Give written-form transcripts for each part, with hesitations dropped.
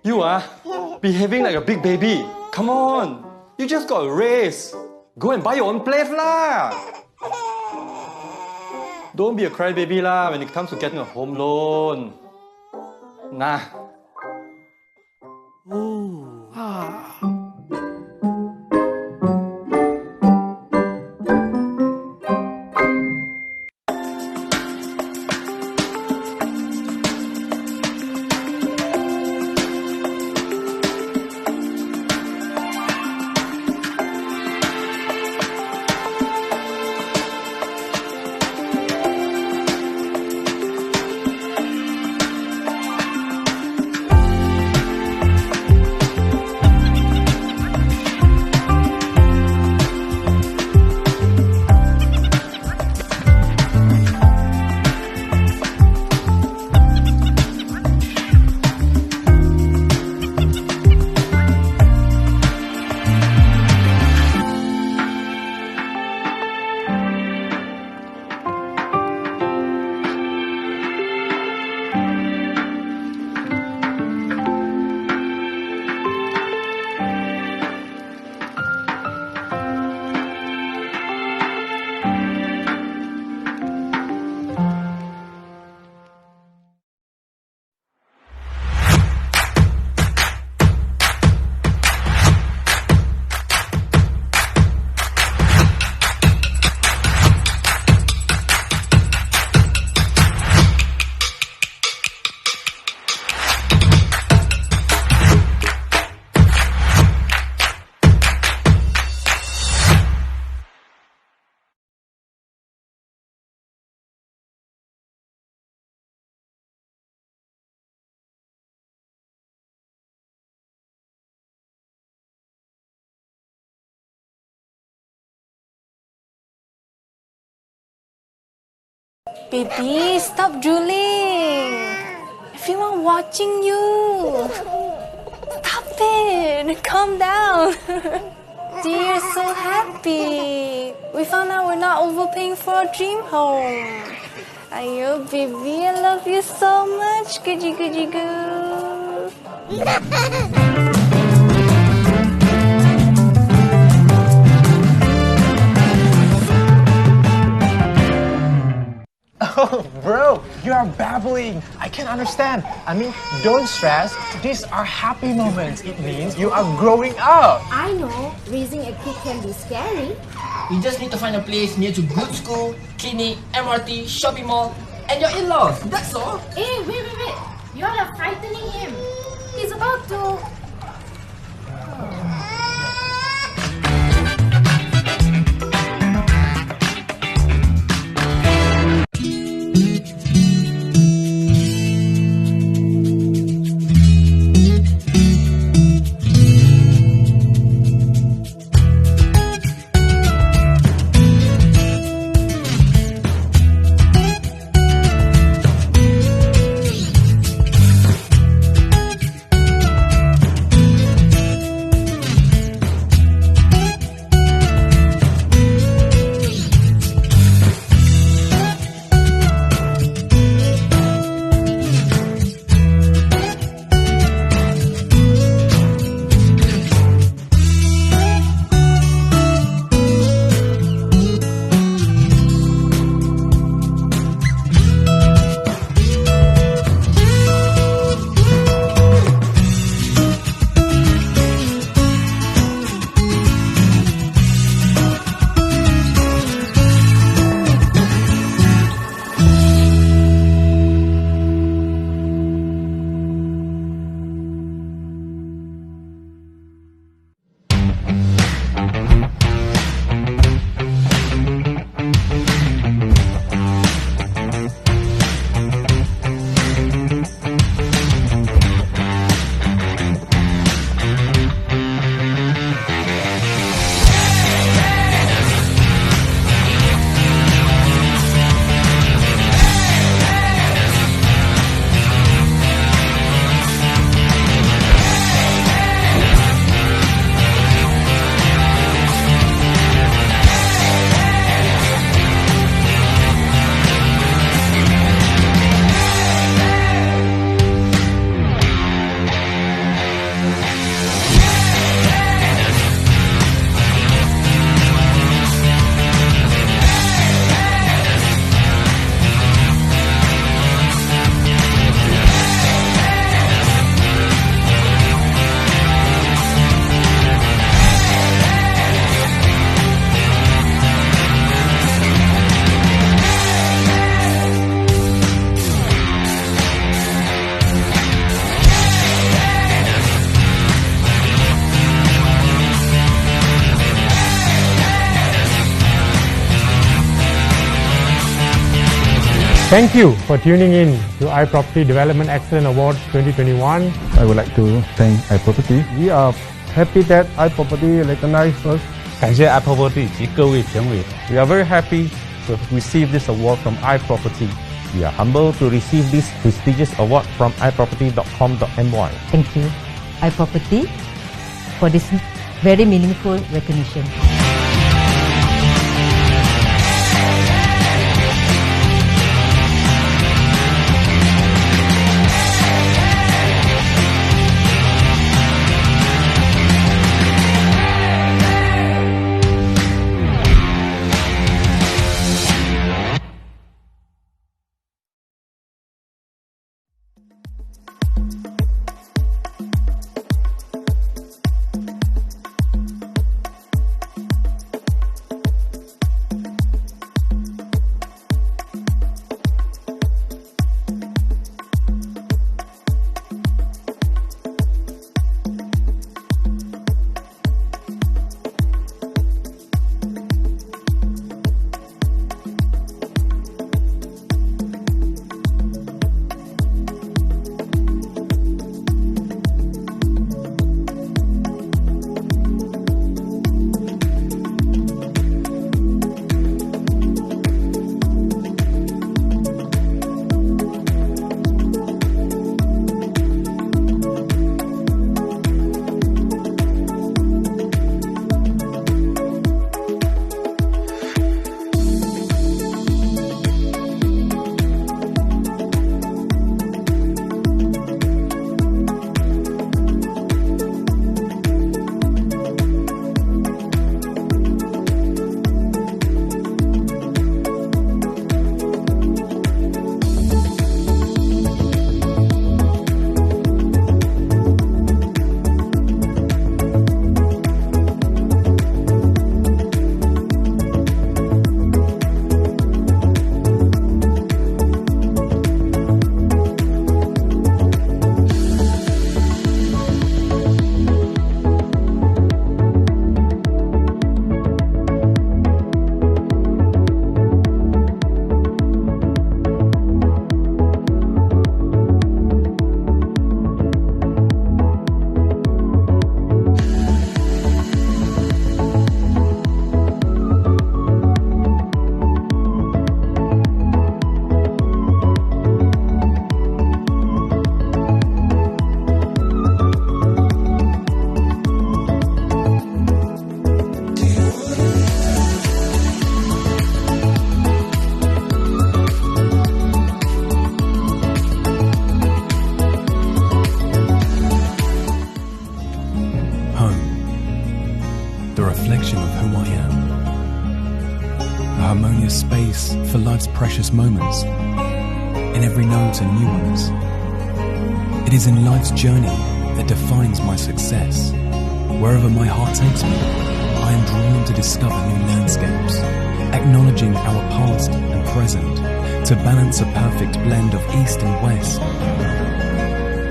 You are behaving like a big baby. Come on, you just got a raise. Go and buy your own place lah. Don't be a crybaby lah when it comes to getting a home loan. Nah. Baby, stop drooling. Everyone watching you. Stop it. Calm down. Dear, you're so happy. We found out we're not overpaying for a dream home. Ayo, baby, I love you so much. Goody, goody, goo. Oh, bro, you are babbling. I can't understand. I mean, don't stress. These are happy moments. It means you are growing up. I know, raising a kid can be scary. You just need to find a place near to good school, clinic, MRT, shopping mall, and your in-laws. That's all. Hey, wait. You all are frightening him. He's about to... Thank you for tuning in to iProperty Development Excellence Award 2021. I would like to thank iProperty. We are happy that iProperty recognized us. 感谢 iProperty 及各位评委。We are very happy to receive this award from iProperty. We are humbled to receive this prestigious award from iProperty.com.my. Thank you, iProperty, for this very meaningful recognition. harmonious space for life's precious moments, in every note and nuance. It is in life's journey that defines my success. Wherever my heart takes me, I am drawn to discover new landscapes, acknowledging our past and present, to balance a perfect blend of east and west,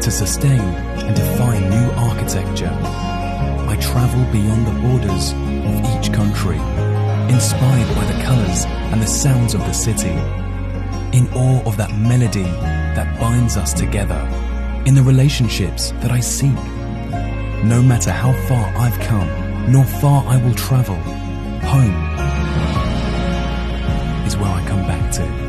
to sustain and define new architecture. I travel beyond the borders of each country, inspired by the colours and the sounds of the city, in awe of that melody that binds us together, in the relationships that I seek. No matter how far I've come, nor far I will travel, home is where I come back to.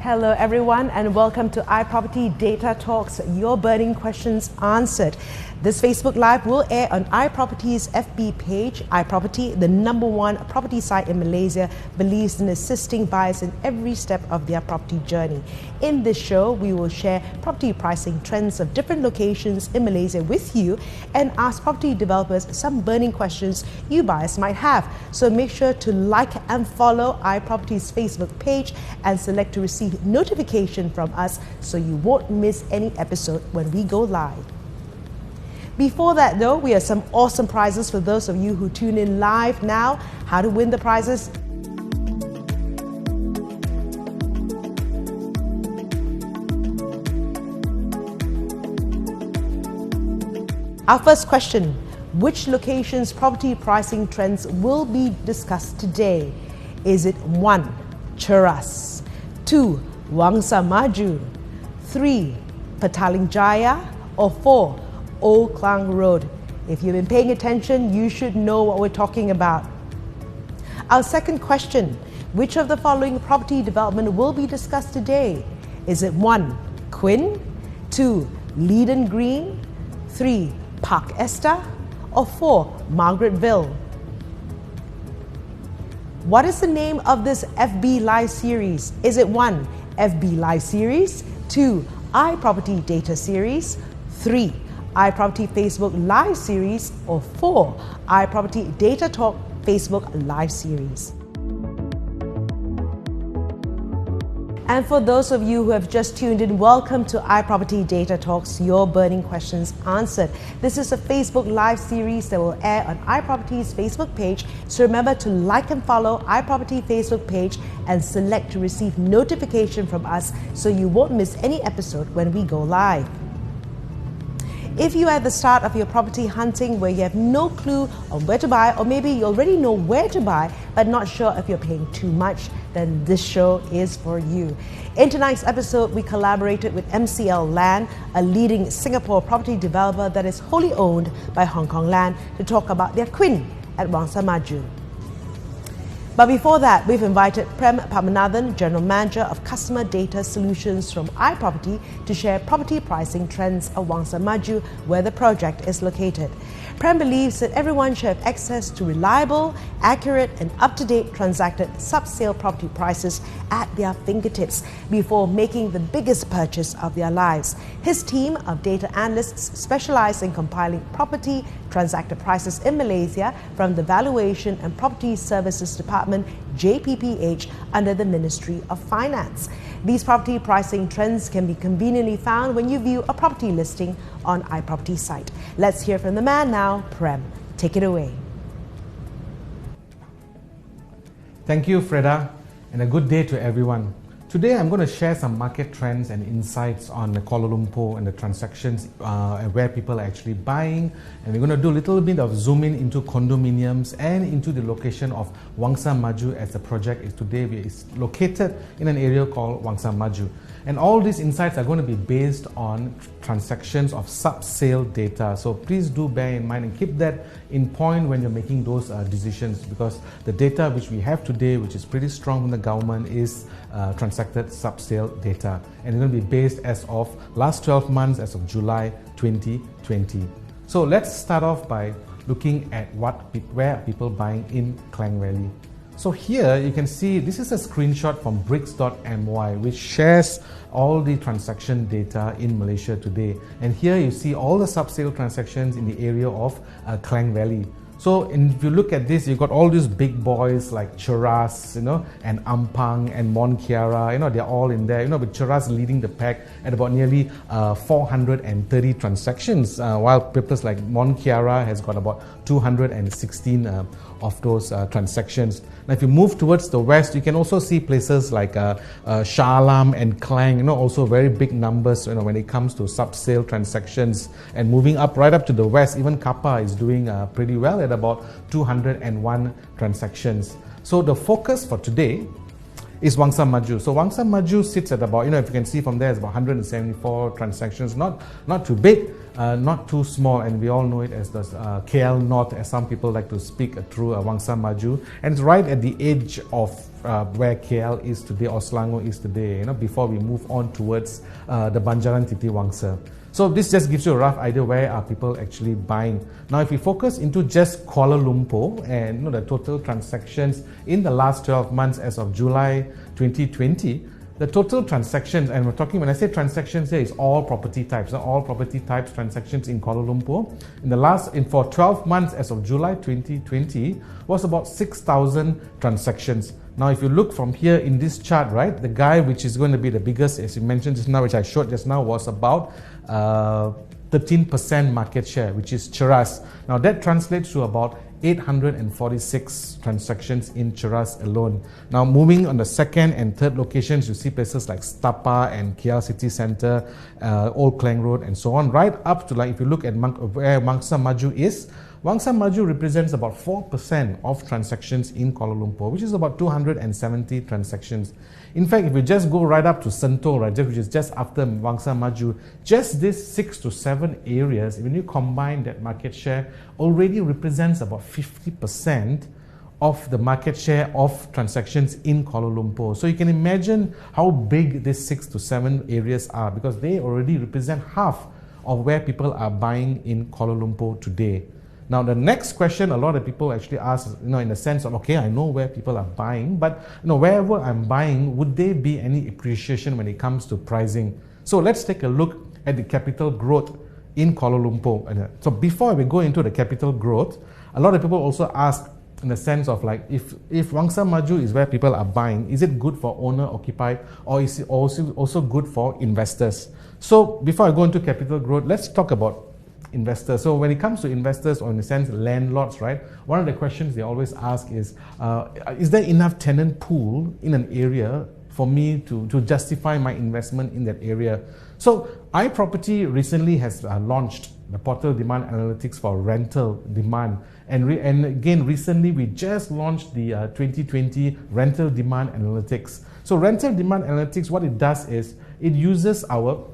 Hello everyone and welcome to iProperty Data Talks, your burning questions answered. This Facebook Live will air on iProperty's FB page. iProperty, the #1 property site in Malaysia, believes in assisting buyers in every step of their property journey. In this show, we will share property pricing trends of different locations in Malaysia with you and ask property developers some burning questions you buyers might have. So make sure to like and follow iProperty's Facebook page and select to receive notification from us so you won't miss any episode when we go live. Before that though, we have some awesome prizes for those of you who tune in live now. How to win the prizes? Our first question, which locations' property pricing trends will be discussed today? Is it 1. Cheras, 2. Wangsa Maju, 3. Petaling Jaya, or 4. Old Klang Road? If you've been paying attention, you should know what we're talking about. Our second question, which of the following property development will be discussed today? Is it 1. Quinn, 2. Leiden Green, 3. Park Esta, or 4. Margaretville? What is the name of this FB Live series? Is it 1. FB Live Series, 2. iProperty Data Series, 3. iProperty Facebook Live Series, or 4. iProperty Data Talk Facebook Live Series? And for those of you who have just tuned in, welcome to iProperty Data Talks, your burning questions answered. This is a Facebook Live series that will air on iProperty's Facebook page. So remember to like and follow iProperty Facebook page and select to receive notification from us so you won't miss any episode when we go live. If you are at the start of your property hunting where you have no clue on where to buy, or maybe you already know where to buy but not sure if you're paying too much, then this show is for you. In tonight's episode, we collaborated with MCL Land, a leading Singapore property developer that is wholly owned by Hong Kong Land, to talk about their Quinn at Wangsa Maju. But before that, we've invited Prem Padmanathan, General Manager of Customer Data Solutions from iProperty, to share property pricing trends of Wangsa Maju, where the project is located. Prem believes that everyone should have access to reliable, accurate and up-to-date transacted sub-sale property prices at their fingertips before making the biggest purchase of their lives. His team of data analysts specialize in compiling property transacted prices in Malaysia from the Valuation and Property Services Department, JPPH, under the Ministry of Finance. These property pricing trends can be conveniently found when you view a property listing on iProperty site. Let's hear from the man now, Prem. Take it away. Thank you, Freda, and a good day to everyone. Today I'm going to share some market trends and insights on Kuala Lumpur and the transactions and where people are actually buying. And we're going to do a little bit of zoom in into condominiums and into the location of Wangsa Maju, as the project is today is located in an area called Wangsa Maju. And all these insights are going to be based on transactions of sub-sale data. So please do bear in mind and keep that in point when you're making those decisions, because the data which we have today, which is pretty strong from the government, is transacted sub-sale data. And it's going to be based as of last 12 months, as of July 2020. So let's start off by looking at where are people buying in Klang Valley. So here you can see this is a screenshot from bricks.my, which shares all the transaction data in Malaysia today. And here you see all the sub-sale transactions in the area of Klang Valley. So if you look at this, you've got all these big boys like Cheras, and Ampang and Mont Kiara, they're all in there, with Cheras leading the pack at about nearly 430 transactions, while papers like Mont Kiara has got about 216 of those transactions. Now, if you move towards the west, you can also see places like Shah Alam and Klang, also very big numbers, when it comes to sub-sale transactions. And moving up right up to the west, even Kappa is doing pretty well at about 201 transactions. So the focus for today is Wangsa Maju. So Wangsa Maju sits at about, if you can see from there, it's about 174 transactions. Not too big, not too small, and we all know it as the KL North, as some people like to speak through Wangsa Maju. And it's right at the edge of where KL is today or Selangor is today, before we move on towards the Banjaran Titi Wangsa. So this just gives you a rough idea where are people actually buying. Now if we focus into just Kuala Lumpur and the total transactions in the last 12 months as of July 2020, the total transactions, and we're talking, when I say transactions here, it's all property types, all property types transactions in Kuala Lumpur. For 12 months as of July 2020 was about 6,000 transactions. Now if you look from here in this chart, right, the guy which is going to be the biggest, as you mentioned just now, which I showed just now, was about 13% market share, which is Cheras. Now that translates to about 846 transactions in Cheras alone. Now moving on the second and third locations, you see places like Stapa and KL City Centre, Old Klang Road and so on, right up to, like, if you look at where Wangsa Maju is, Wangsa Maju represents about 4% of transactions in Kuala Lumpur, which is about 270 transactions. In fact, if you just go right up to Sentul, right, which is just after Wangsa Maju, just these 6 to 7 areas, when you combine that market share, already represents about 50% of the market share of transactions in Kuala Lumpur. So you can imagine how big these 6 to 7 areas are, because they already represent half of where people are buying in Kuala Lumpur today. Now the next question a lot of people actually ask, in the sense of, okay, I know where people are buying, but wherever I'm buying, would there be any appreciation when it comes to pricing? So let's take a look at the capital growth in Kuala Lumpur. So before we go into the capital growth, a lot of people also ask, in the sense of, like, if Wangsa Maju is where people are buying, is it good for owner occupied, or is it also good for investors? So before I go into capital growth, let's talk about investors. So when it comes to investors, or in a sense landlords, right, one of the questions they always ask is there enough tenant pool in an area for me to justify my investment in that area? So iProperty recently has launched the portal demand analytics for rental demand, and again recently we just launched the 2020 rental demand analytics. So rental demand analytics, what it does is it uses our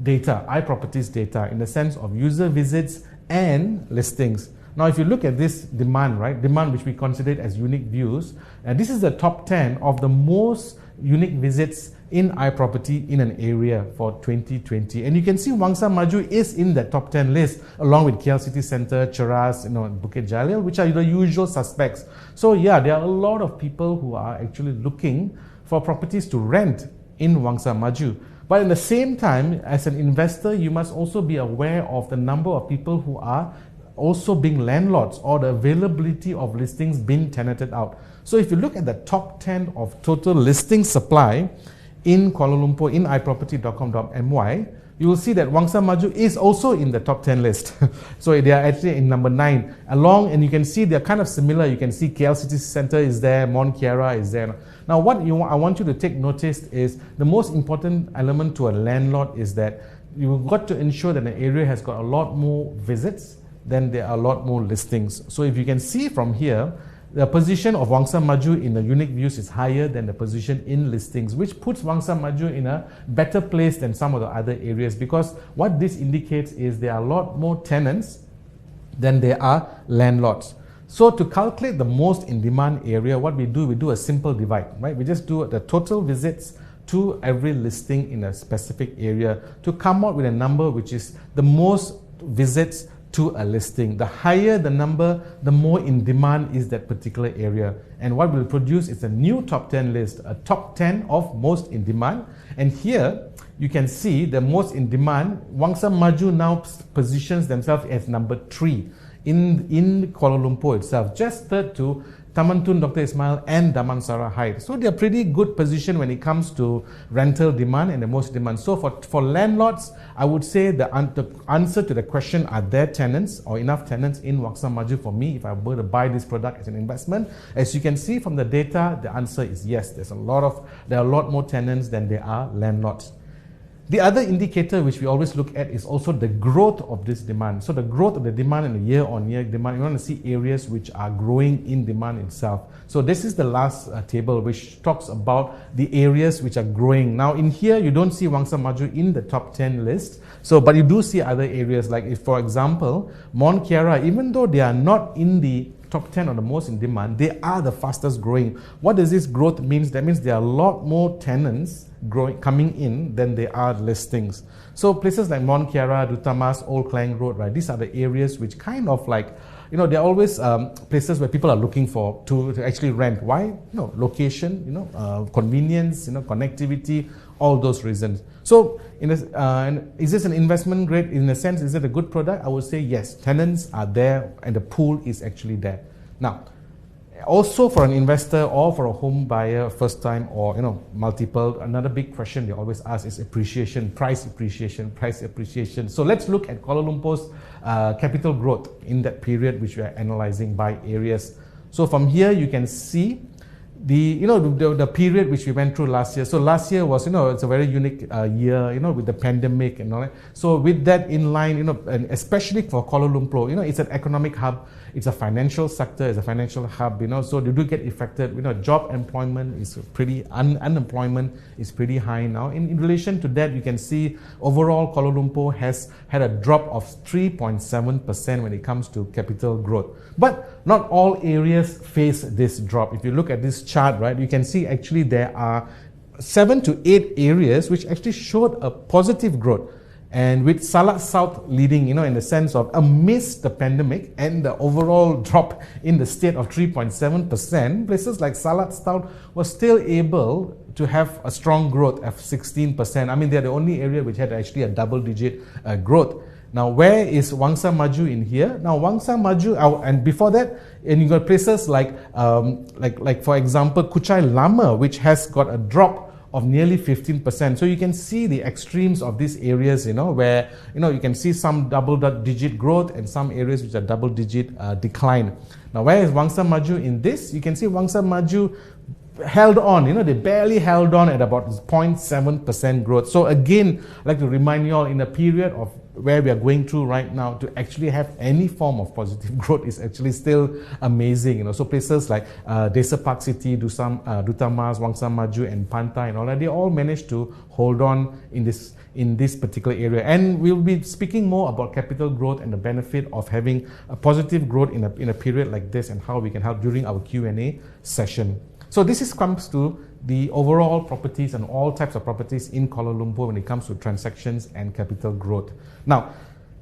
data, iProperty's data, in the sense of user visits and listings. Now if you look at this demand, right, demand which we consider as unique views, and this is the top 10 of the most unique visits in iProperty in an area for 2020. And you can see Wangsa Maju is in the top 10 list, along with KL City Centre, Cheras, Bukit Jalil, which are the usual suspects. So yeah, there are a lot of people who are actually looking for properties to rent in Wangsa Maju. But at the same time, as an investor, you must also be aware of the number of people who are also being landlords, or the availability of listings being tenanted out. So if you look at the top 10 of total listing supply in Kuala Lumpur in iproperty.com.my, you will see that Wangsa Maju is also in the top 10 list. So they are actually in number 9. And you can see they're kind of similar. You can see KL City Centre is there, Mont Kiara is there. Now what I want you to take notice is the most important element to a landlord is that you've got to ensure that the area has got a lot more visits than there are a lot more listings. So if you can see from here, the position of Wangsa Maju in the unique views is higher than the position in listings, which puts Wangsa Maju in a better place than some of the other areas, because what this indicates is there are a lot more tenants than there are landlords. So to calculate the most in demand area, what we do a simple divide, right? We just do the total visits to every listing in a specific area to come out with a number which is the most visits to a listing. The higher the number, the more in demand is that particular area. And what we'll produce is a new top 10 list, a top 10 of most in demand. And here you can see the most in demand, Wangsa Maju now positions themselves as number 3 in Kuala Lumpur itself, just third to Taman Tun Dr. Ismail and Damansara Heights. So they're pretty good position when it comes to rental demand and the most demand. So for landlords, I would say the answer to the question, are there tenants or enough tenants in Wangsa Maju for me if I were to buy this product as an investment? As you can see from the data, the answer is yes. There are a lot more tenants than there are landlords. The other indicator which we always look at is also the growth of this demand. So the growth of the demand and the year-on-year demand, you want to see areas which are growing in demand itself. So this is the last table which talks about the areas which are growing. Now in here, you don't see Wangsa Maju in the top 10 list. So, but you do see other areas like, if for example, Mont Kiara, even though they are not in the top 10 or the most in demand, they are the fastest growing. What does this growth mean? That means there are a lot more tenants coming in than there are listings. So places like Mont Kiara, Dutamas, Old Klang Road, right? These are the areas which kind of like, they're always places where people are looking for to actually rent. Why? Location, convenience, connectivity, all those reasons. So, is this an investment grade? In a sense, is it a good product? I would say yes. Tenants are there and the pool is actually there. Now, also for an investor or for a home buyer, first time or multiple, another big question they always ask is appreciation, price appreciation. So let's look at Kuala Lumpur's capital growth in that period which we are analyzing by areas. So from here you can see the period which we went through last year. So last year was, it's a very unique year, with the pandemic and all that. So with that in line, and especially for Kuala Lumpur, it's an economic hub, it's a financial sector, it's a financial hub, so they do get affected. Job employment is pretty, unemployment is pretty high now. In relation to that, you can see overall Kuala Lumpur has had a drop of 3.7% when it comes to capital growth. But not all areas face this drop. If you look at this chart, right, you can see actually there are 7 to 8 areas which actually showed a positive growth. And with Salak South leading, in the sense of amidst the pandemic and the overall drop in the state of 3.7%, places like Salak South was still able to have a strong growth of 16%. I mean, they're the only area which had actually a double-digit growth. Now, where is Wangsa Maju in here? Now, Wangsa Maju, and before that, and you got places like for example, Kuchai Lama, which has got a drop of nearly 15%. So you can see the extremes of these areas, where, you can see some double-digit growth and some areas which are double-digit decline. Now, where is Wangsa Maju in this? You can see Wangsa Maju held on, they barely held on at about 0.7% growth. So again, I'd like to remind you all, in a period of where we are going through right now, to actually have any form of positive growth is actually still amazing. So places like Desa Park City, Dutamas, Wangsa Maju and Pantai and all that, they all managed to hold on in this particular area. And we'll be speaking more about capital growth and the benefit of having a positive growth in a period like this and how we can help during our Q&A session. So this comes to the overall properties and all types of properties in Kuala Lumpur when it comes to transactions and capital growth. Now,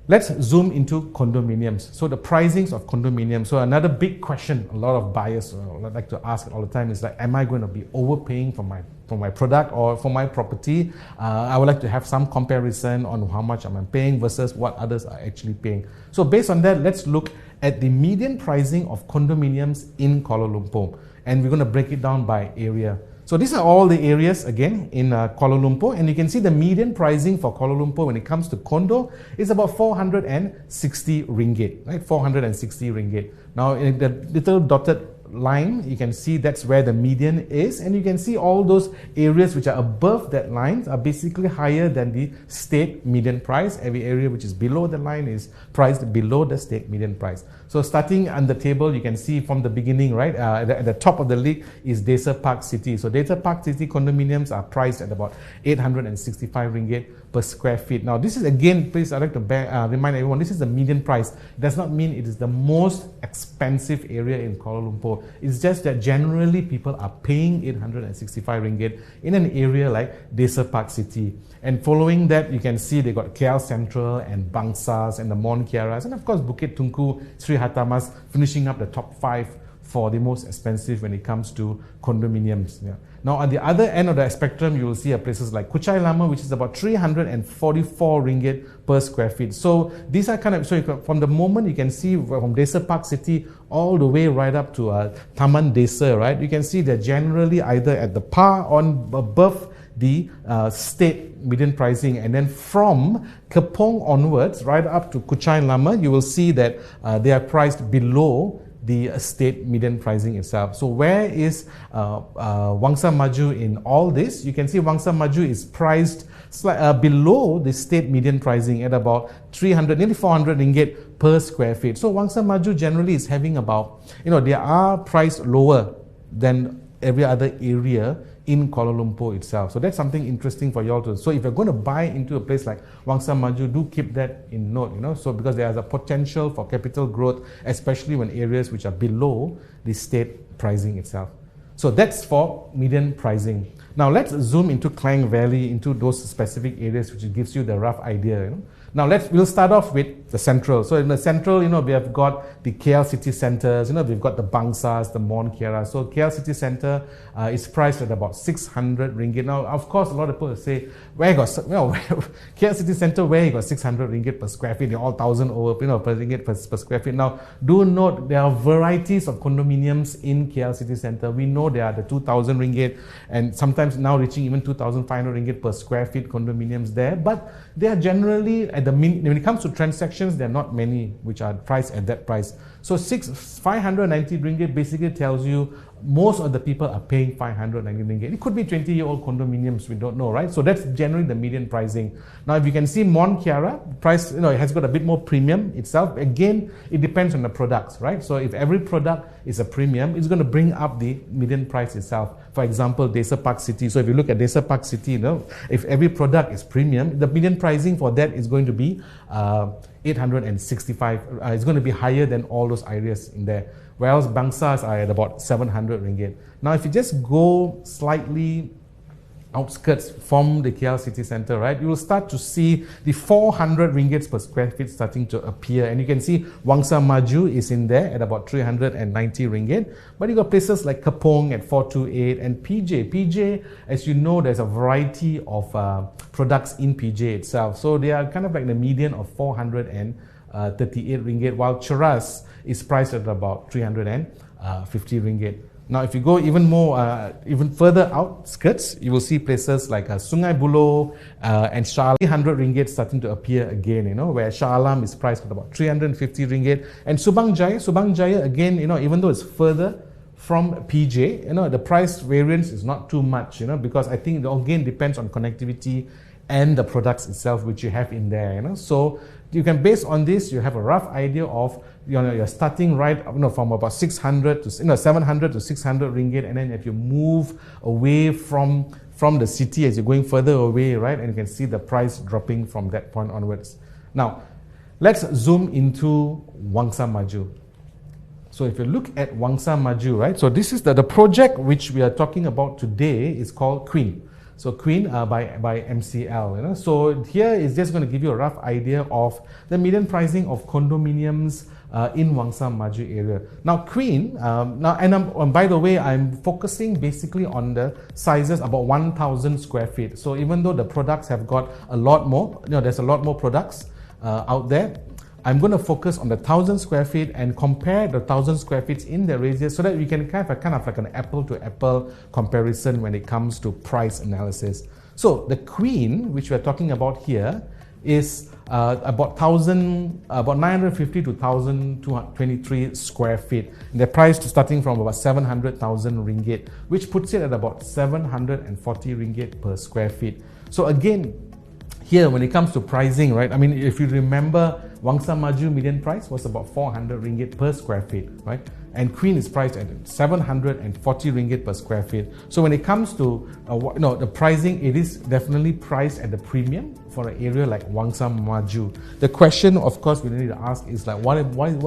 let's zoom into condominiums. So the pricings of condominiums. So another big question a lot of buyers like to ask all the time is like, am I going to be overpaying for my product or for my property? I would like to have some comparison on how much am I paying versus what others are actually paying. So based on that, let's look at the median pricing of condominiums in Kuala Lumpur. And we're going to break it down by area. So these are all the areas again in Kuala Lumpur, and you can see the median pricing for Kuala Lumpur when it comes to condo is about 460 ringgit, right? 460 ringgit. Now in the little dotted line, you can see that's where the median is, and you can see all those areas which are above that line are basically higher than the state median price. Every area which is below the line is priced below the state median price. So starting on the table, you can see from the beginning, right, at the top of the league is Desa Park City. So Desa Park City condominiums are priced at about 865 ringgit per square feet. Now this is again, please, I'd like to remind everyone, this is the median price. It does not mean it is the most expensive area in Kuala Lumpur. It's just that generally people are paying 865 ringgit in an area like Desa Park City. And following that, you can see they got KL Central and Bangsas and the Mont Kiaras, and of course Bukit Tunku, Sri Hatamas finishing up the top 5 for the most expensive when it comes to condominiums. Yeah. Now on the other end of the spectrum, you will see places like Kuchai Lama, which is about 344 ringgit per square feet. So these are kind of, so from the moment you can see from Desa Park City all the way right up to Taman Desa, right? You can see they're generally either at the par or above the state median pricing, and then from Kepong onwards right up to Kuchai Lama, you will see that they are priced below the state median pricing itself. So where is Wangsa Maju in all this? You can see Wangsa Maju is priced below the state median pricing at about 300, nearly 400 ringgit per square feet. So Wangsa Maju generally is having about, they are priced lower than every other area in Kuala Lumpur itself. So that's something interesting for you all to. So if you're going to buy into a place like Wangsa Maju, do keep that in note, So because there is a potential for capital growth, especially when areas which are below the state pricing itself. So that's for median pricing. Now let's zoom into Klang Valley, into those specific areas which gives you the rough idea. Now we'll start off with the central. So in the central, we have got the KL city centers, we've got the Bangsas, the Mon Kiara. So KL city center is priced at about 600 ringgit. Now, of course, a lot of people will say, KL city center, where you got 600 ringgit per square feet, all 1,000 over, per ringgit per square feet. Now, do note there are varieties of condominiums in KL city center. We know there are the 2,000 ringgit and sometimes now reaching even 2,500 ringgit per square feet condominiums there, but they are generally when it comes to transactions, there are not many which are priced at that price. So 590 ringgit basically tells you most of the people are paying 590 ringgit. It could be 20-year-old condominiums, we don't know, right? So that's generally the median pricing. Now, if you can see Mon Kiara, price, it has got a bit more premium itself. Again, it depends on the products, right? So if every product is a premium, it's going to bring up the median price itself. For example, Desa Park City. So if you look at Desa Park City, if every product is premium, the median pricing for that is going to be 865. It's going to be higher than all those areas in there. Whereas Bangsas are at about 700 ringgit. Now, if you just go slightly outskirts from the KL city center, right, you will start to see the 400 ringgits per square feet starting to appear. And you can see Wangsa Maju is in there at about 390 ringgit. But you got places like Kepong at 428 and PJ. PJ, as you know, there's a variety of products in PJ itself. So they are kind of like the median of 438 ringgit, while Cheras is priced at about 350 ringgit. Now, if you go even further outskirts, you will see places like Sungai Buloh and Shah Alam, 300 ringgit starting to appear again, where Shah Alam is priced at about 350 ringgit. And Subang Jaya again, even though it's further from PJ, the price variance is not too much, because I think it again depends on connectivity and the products itself which you have in there, So you can, based on this, you have a rough idea of, you're starting right, from about 700 to 600 ringgit, and then if you move away from the city as you're going further away, right, and you can see the price dropping from that point onwards. Now, let's zoom into Wangsa Maju. So if you look at Wangsa Maju, right, so this is the project which we are talking about today is called Quinn. So Quinn by MCL. So here is just going to give you a rough idea of the median pricing of condominiums in Wangsa Maju area. Now Quinn, by the way, I'm focusing basically on the sizes about 1,000 square feet. So even though the products have got a lot more, there's a lot more products out there, I'm going to focus on the 1,000 square feet and compare the 1,000 square feet in the radius so that we can kind of like an apple-to-apple comparison when it comes to price analysis. So the Queen, which we're talking about here, is about 950 to 1,223 square feet. And they're priced starting from about 700,000 ringgit, which puts it at about 740 ringgit per square feet. So again, here, when it comes to pricing, right, I mean, if you remember, Wangsa Maju median price was about 400 ringgit per square feet, right? And Queen is priced at 740 ringgit per square feet. So when it comes to the pricing, it is definitely priced at the premium for an area like Wangsa Maju. The question, of course, we need to ask is like, what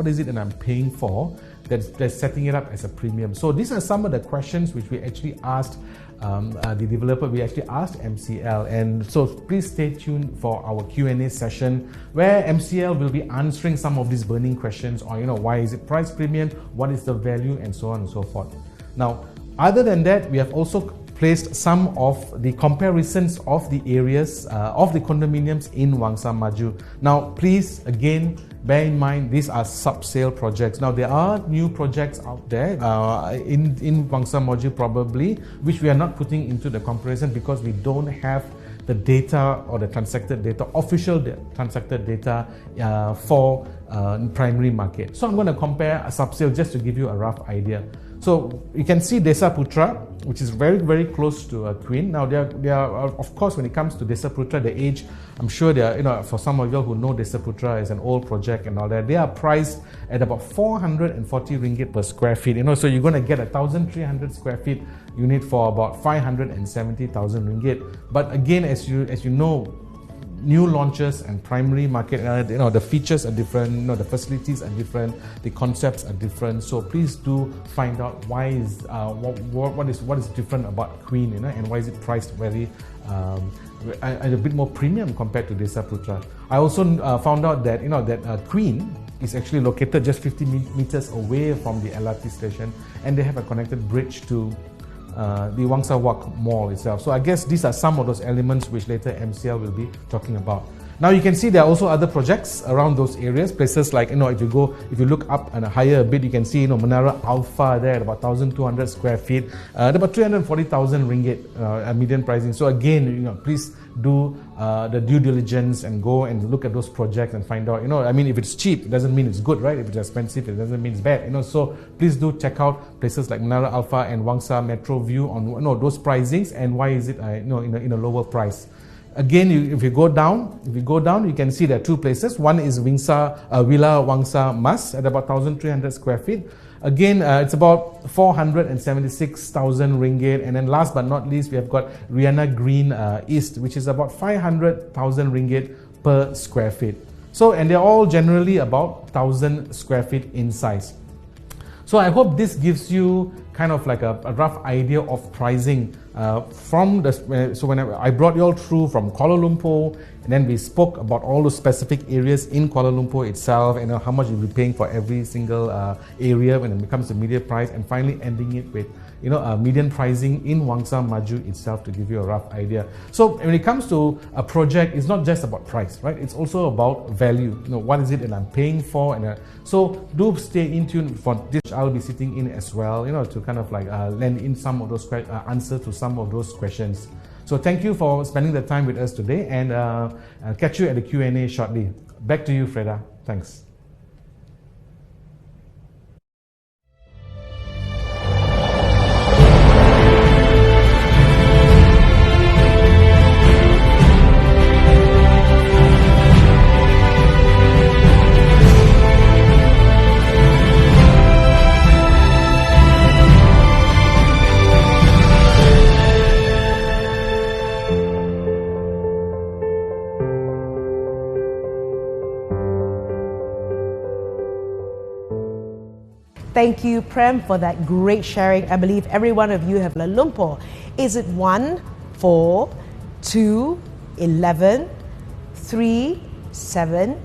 is it that I'm paying for that's setting it up as a premium? So these are some of the questions which we actually asked the developer. We actually asked MCL, and so please stay tuned for our Q&A session where MCL will be answering some of these burning questions on, why is it price premium, what is the value, and so on and so forth. Now, other than that, we have also placed some of the comparisons of the areas of the condominiums in Wangsa Maju. Now, please, again, bear in mind, these are sub-sale projects. Now, there are new projects out there in Wangsa Maju probably, which we are not putting into the comparison because we don't have the data or the transacted data, official transacted data for primary market. So I'm going to compare a sub-sale just to give you a rough idea. So you can see Desa Putra, which is very, very close to Quinn. Now, they are of course, when it comes to Desa Putra, the age, I'm sure they are, for some of you who know Desa Putra is an old project and all that, they are priced at about 440 ringgit per square feet. So you're going to get a 1,300 square feet unit for about 570,000 ringgit. But again, as you know, new launches and primary market, the features are different, the facilities are different, the concepts are different. So please do find out why is what is different about Queen, and why is it priced very a bit more premium compared to Desa Putra. I also found out that that Queen is actually located just 50 meters away from the LRT station, and they have a connected bridge to the Wangsa Mall itself. So I guess these are some of those elements which later MCL will be talking about. Now you can see there are also other projects around those areas, places like, if you look up and higher a bit, you can see, Menara Alpha there at about 1,200 square feet, at about 340,000 ringgit median pricing. So again, please do the due diligence and go and look at those projects and find out, if it's cheap, it doesn't mean it's good, right? If it's expensive, it doesn't mean it's bad, So please do check out places like Menara Alpha and Wangsa Metro View on those pricings and why is it in a lower price. Again, if you go down, you can see there are two places. One is Villa Wangsa Mas at about 1,300 square feet. Again, it's about 476,000 ringgit. And then last but not least, we have got Rihanna Green East, which is about 500,000 ringgit per square feet. So, and they're all generally about 1,000 square feet in size. So I hope this gives you kind of like a rough idea of pricing from the. So when I brought you all through from Kuala Lumpur, and then we spoke about all the specific areas in Kuala Lumpur itself, and how much you'll be paying for every single area when it becomes the median price, and finally ending it with median pricing in Wangsa Maju itself to give you a rough idea. So when it comes to a project, it's not just about price, right? It's also about value. What is it that I'm paying for? And so do stay in tune for this. I'll be sitting in as well, to kind of like lend in some of those answers to some of those questions. So thank you for spending the time with us today, and I'll catch you at the Q&A shortly. Back to you, Freda. Thanks. Thank you, Prem, for that great sharing. I believe every one of you have Kuala Lumpur. Is it 1, 4, 2, 11, 3, 7,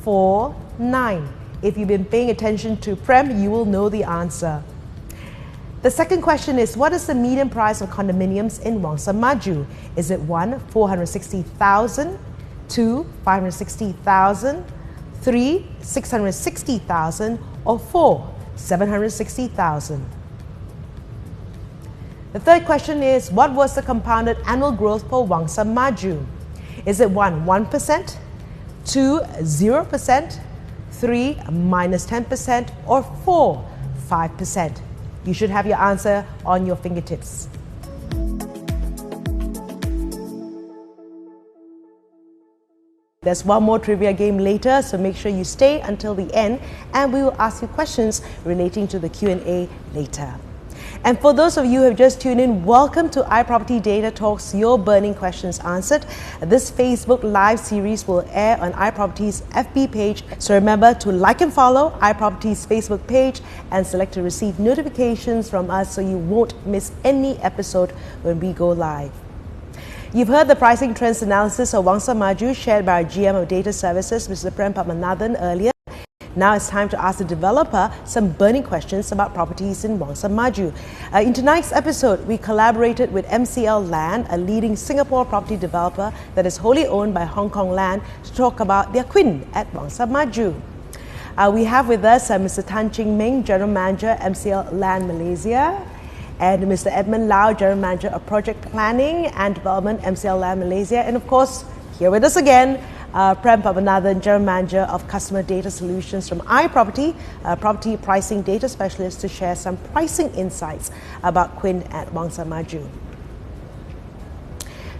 4, 9? If you've been paying attention to Prem, you will know the answer. The second question is, what is the median price of condominiums in Wangsa Maju? Is it 1, 460,000, 2, 560,000, 3, 660,000, or 4, 760,000? The third question is, what was the compounded annual growth for Wangsa Maju? Is it 1, 1%, 2, 0%, 3, -10%, or 4, 5%? You should have your answer on your fingertips. There's one more trivia game later, so make sure you stay until the end, and we will ask you questions relating to the Q&A later. And for those of you who have just tuned in, welcome to iProperty Data Talks, your burning questions answered. This Facebook live series will air on iProperty's FB page, so remember to like and follow iProperty's Facebook page and select to receive notifications from us so you won't miss any episode when we go live. You've heard the pricing trends analysis of Wangsa Maju shared by our GM of Data Services, Mr. Prem Padmanathan, earlier. Now it's time to ask the developer some burning questions about properties in Wangsa Maju. In tonight's episode, we collaborated with MCL Land, a leading Singapore property developer that is wholly owned by Hong Kong Land, to talk about their Quinn at Wangsa Maju. We have with us Mr. Tan Ching Ming, General Manager, MCL Land Malaysia, and Mr. Edmund Lau, General Manager of Project Planning and Development, MCL Land Malaysia, and of course, here with us again, Prem Pavanathan, General Manager of Customer Data Solutions from iProperty, property pricing data specialist, to share some pricing insights about Quinn at Wangsa Maju.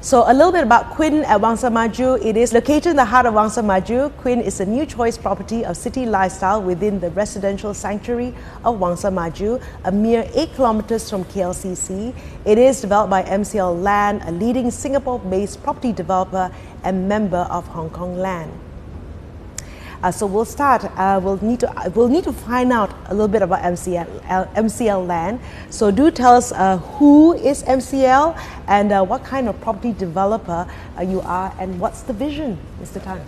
So a little bit about Quinn at Wangsa Maju. It is located in the heart of Wangsa Maju. Quinn is a new choice property of city lifestyle within the residential sanctuary of Wangsa Maju, a mere 8 kilometers from KLCC. It is developed by MCL Land, a leading Singapore-based property developer and member of Hong Kong Land. So we'll start. We'll need to find out a little bit about MCL Land. So do tell us who is MCL and what kind of property developer you are, and what's the vision, Mr. Tan?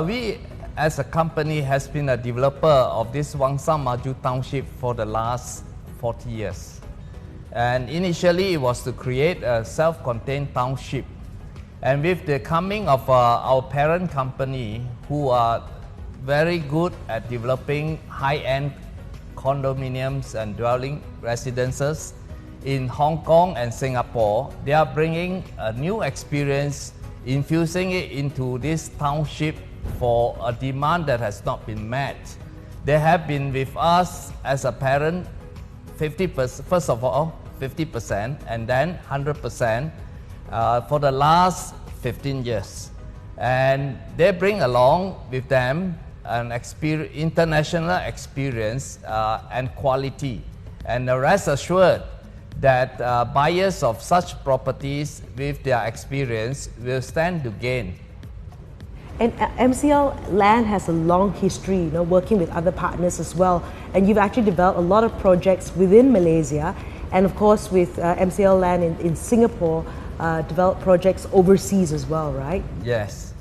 We as a company has been a developer of this Wangsa Maju township for the last 40 years. And initially it was to create a self-contained township. And with the coming of our parent company, who are very good at developing high-end condominiums and dwelling residences in Hong Kong and Singapore, they are bringing a new experience, infusing it into this township for a demand that has not been met. They have been with us as a parent 50%, first of all 50%, and then 100% for the last 15 years. And they bring along with them an international experience and quality. And rest assured that buyers of such properties with their experience will stand to gain. And MCL Land has a long history, working with other partners as well. And you've actually developed a lot of projects within Malaysia, and of course with MCL Land in Singapore, developed projects overseas as well, right? Yes.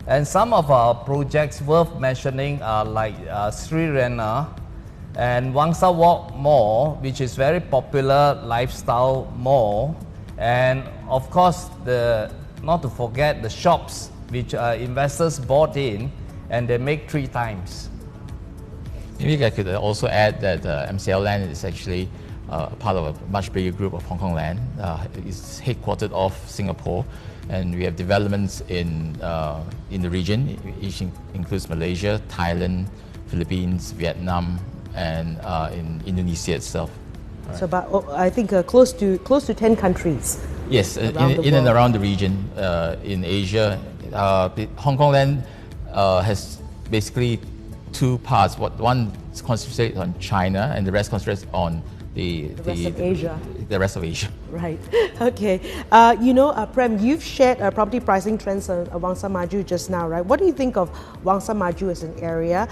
And some of our projects worth mentioning are like Sri Rena and Wangsa Walk Mall, which is very popular lifestyle mall. And of course, not to forget the shops which investors bought in, and they make 3 times. Maybe I could also add that MCL Land is actually part of a much bigger group of Hong Kong Land. It's headquartered off Singapore, and we have developments in the region, which includes Malaysia, Thailand, Philippines, Vietnam, and in Indonesia itself. So about, I think close to 10 countries. Yes, in and around the region, in Asia. Hong Kong Land has basically 2 parts. One is concentrated on China, and the rest concentrates on the rest of Asia. Right. Okay. Prem, you've shared property pricing trends on Wangsa Maju just now, right? What do you think of Wangsa Maju as an area?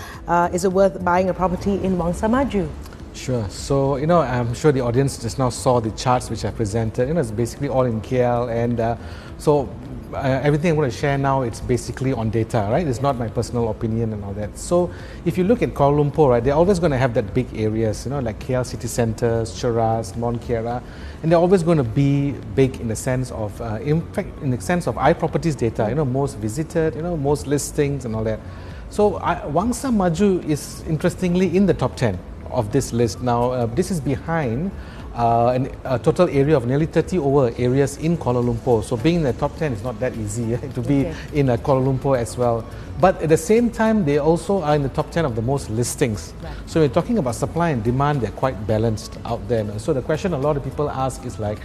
Is it worth buying a property in Wangsa Maju? Sure. So, I'm sure the audience just now saw the charts which I presented. It's basically all in KL, and so everything I'm going to share now, it's basically on data, right? It's not my personal opinion and all that. So if you look at Kuala Lumpur, right, they're always going to have that big areas, like KL city centers, Cheras, Mont Kiara, and they're always going to be big in the sense of, in fact, in the sense of iProperty's data, most visited, most listings and all that. So Wangsa Maju is interestingly in the top 10 of this list. Now, this is behind a total area of nearly 30 over areas in Kuala Lumpur. So being in the top 10 is not that easy to be in Kuala Lumpur as well. But at the same time, they also are in the top 10 of the most listings. Right. So we're talking about supply and demand, they're quite balanced out there. So the question a lot of people ask is like,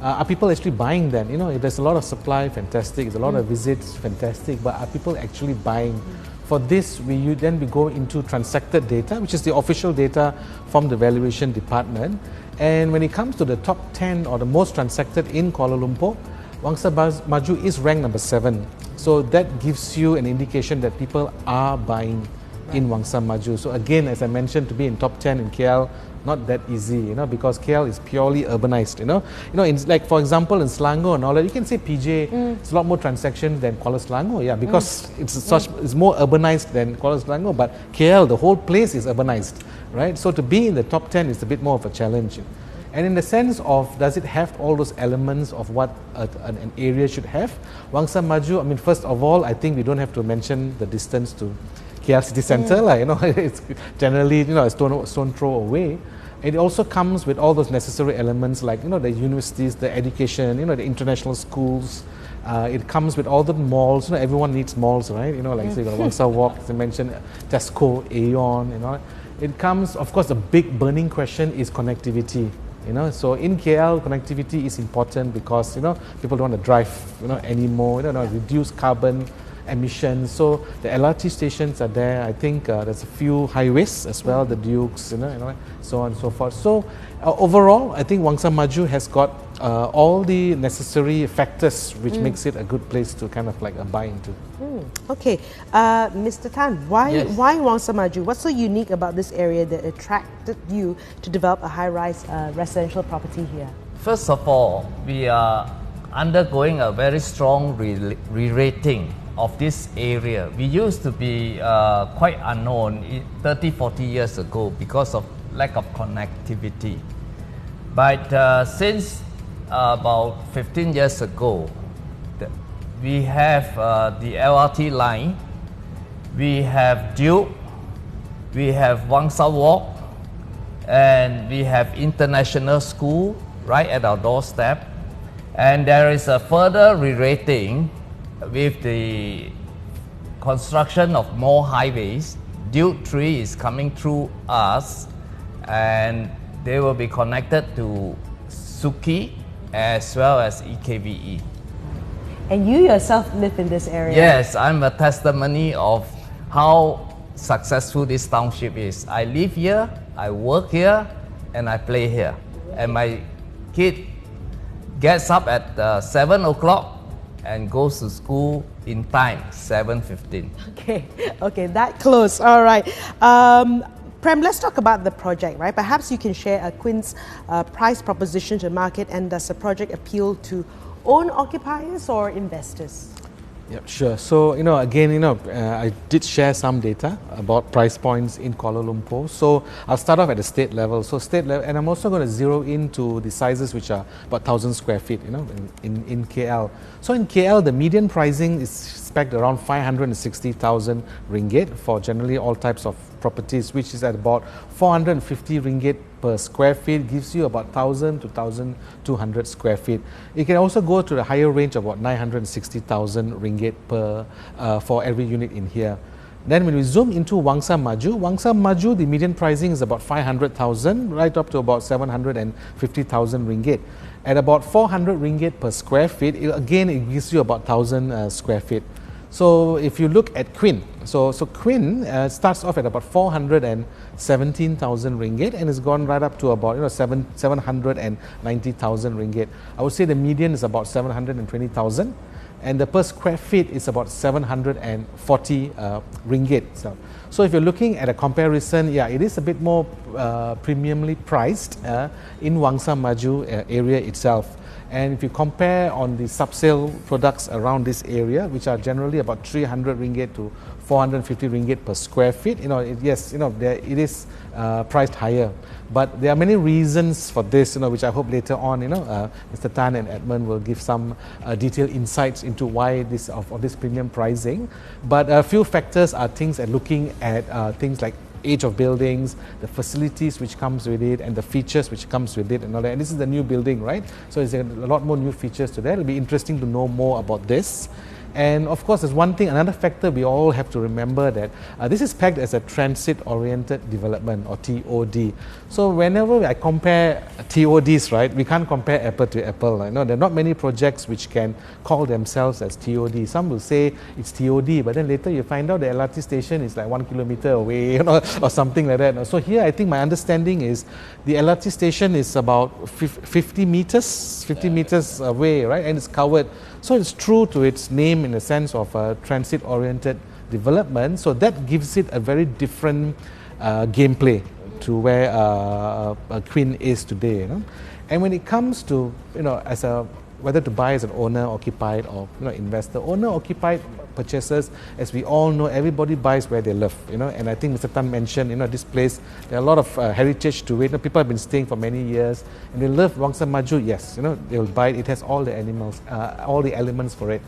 are people actually buying then? If there's a lot of supply, fantastic. There's a lot of visits, fantastic. But are people actually buying? For this, we go into transacted data, which is the official data from the valuation department. And when it comes to the top 10 or the most transacted in Kuala Lumpur, Wangsa Maju is ranked number 7. So that gives you an indication that people are buying in Wangsa Maju. So again, as I mentioned, to be in top 10 in KL, not that easy, because KL is purely urbanized, in, like for example in Selangor and all that, you can say PJ, it's a lot more transactions than Kuala Selangor, because it's more urbanized than Kuala Selangor, but KL, the whole place is urbanized, right? So to be in the top 10 is a bit more of a challenge. And in the sense of, does it have all those elements of what an area should have? Wangsa Maju, first of all, I think we don't have to mention the distance to KL city centre, it's generally, a stone throw away. It also comes with all those necessary elements like, the universities, the education, the international schools, It comes with all the malls. Everyone needs malls, right? Like say you got Wangsa Walk, as I mentioned, Tesco, Aeon. It comes, of course, the big burning question is connectivity. So in KL, connectivity is important because people don't want to drive anymore. Reduce carbon emissions. So the LRT stations are there. I think there's a few highways as well, the Dukes, so on and so forth. So overall, I think Wangsa Maju has got all the necessary factors which makes it a good place to kind of like buy into. Okay, Mr. Tan, why Wangsa Maju? What's so unique about this area that attracted you to develop a high-rise residential property here? First of all, we are undergoing a very strong re-rating of this area. We used to be quite unknown 30-40 years ago because of lack of connectivity. But since about 15 years ago, we have the LRT line, we have Duke, we have Wangsa Walk, and we have international school right at our doorstep. And there is a further re-rating with the construction of more highways. Duke 3 is coming through us, and they will be connected to Suki as well as EKVE. And you yourself live in this area? Yes, I'm a testimony of how successful this township is. I live here, I work here, and I play here. And my kid gets up at 7 o'clock and goes to school in time, 7:15. Okay, that close. All right. Prem, let's talk about the project, right? Perhaps you can share Quinn's price proposition to market, and does the project appeal to own occupiers or investors? Yeah, sure. So, again, I did share some data about price points in Kuala Lumpur. So, I'll start off at the state level. So, state level, and I'm also going to zero into the sizes which are about 1,000 square feet, in KL. So, in KL, the median pricing is spec'd around 560,000 ringgit for generally all types of properties, which is at about 450 ringgit per square feet, gives you about 1,000 to 1,200 square feet. You can also go to the higher range of about 960,000 ringgit per for every unit in here. Then when we zoom into Wangsa Maju, the median pricing is about 500,000 right up to about 750,000 ringgit. At about 400 ringgit per square feet, it gives you about 1,000 square feet. So if you look at Quinn, so Quinn starts off at about 417,000 ringgit and has gone right up to about 790,000 ringgit. I would say the median is about 720,000, and the per square feet is about 740 ringgit. So if you're looking at a comparison, it is a bit more premiumly priced in Wangsa Maju area itself. And if you compare on the sub-sale products around this area, which are generally about 300 ringgit to 450 ringgit per square feet, it is priced higher. But there are many reasons for this, which I hope later on, Mr. Tan and Edmund will give some detailed insights into why this premium pricing. But a few factors are things at looking at things like age of buildings, the facilities which comes with it, and the features which comes with it, and all that. And this is the new building, right? So there's a lot more new features to that. It'll be interesting to know more about this. And of course, there's another factor we all have to remember, that this is pegged as a transit-oriented development, or TOD. So whenever I compare TODs, right, we can't compare apple to apple. There are not many projects which can call themselves as TOD. Some will say it's TOD, but then later you find out the LRT station is like 1 kilometer away, or something like that. So here, I think my understanding is the LRT station is about 50 meters away, right, and it's covered. So it's true to its name in the sense of a transit-oriented development. So that gives it a very different gameplay to where Quinn is today. And when it comes to whether to buy as an owner-occupied or investor, owner-occupied purchases, as we all know, everybody buys where they live. And I think Mr. Tan mentioned, this place, there are a lot of heritage to it. People have been staying for many years, and they love Wangsa Maju. Yes, they will buy it. It has all the all the elements for it.